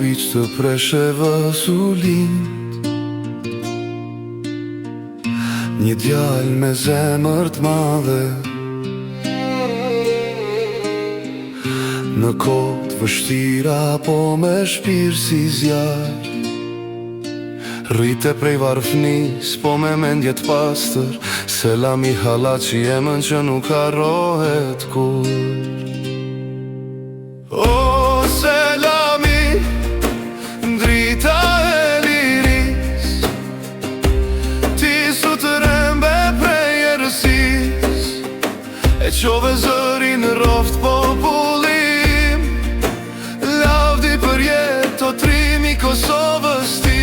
viç të presheve su lind, një djal me zemër t'madhe, në kohë t'vështira po me shpirë si zjarr. Rrite prej varfnis po me mendje t'pastër, selami halaçi emën që nuk harrohet kur. O selami, drita e liris, ti su të rembe prej erësis, e qove zërin roft popullim, lavdi për jetë o trimi Kosovës ti.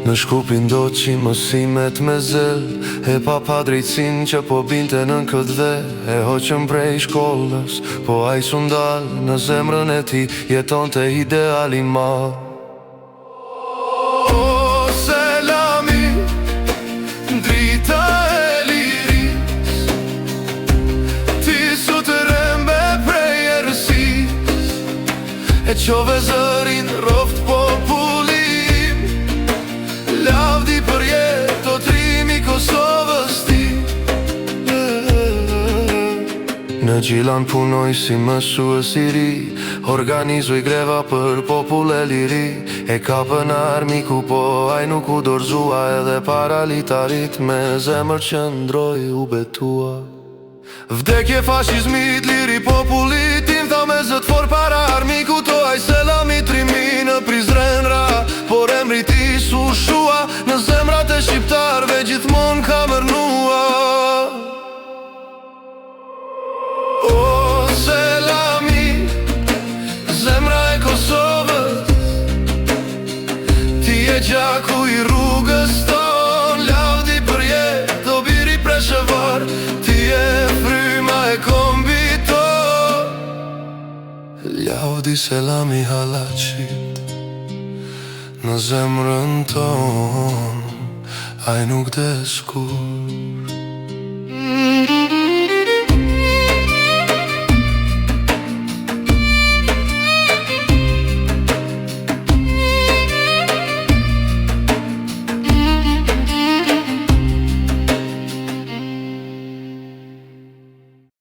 Në Shkupin do që mësimet me zel, e pa drejtsin që po binte nën këtë dhe, e hoqën prej shkollës, po a i sundal në zemrën e ti, jeton të idealin ma. O selami, drita e liris, ti su të rembe prej erësis, e qove zërin roft popullim, lavdi për jetë o trimi Kosovës ti. Në Gjilan punoj si mësues i ri, organizoj greva për popull e liri, e kapën armiku po aj nuk u dorëzua, edhe paralitarit me zemër që ndroj u betua. Vdekje fashizmit, liri popullit, tim tha me zët for para armiku to, aj selami trimi në Prizren ra, por emri ti su shua, në zemrat e shqiptarve gjithmon ka mërnua. O selami, zemra e Kosovës, ti e gjaku i rrugës ton, lavdi për jetë o biri preshevar, ti e fryma e kombito, lavdi selami halaçit në zemrën ton, aj nuk des kur.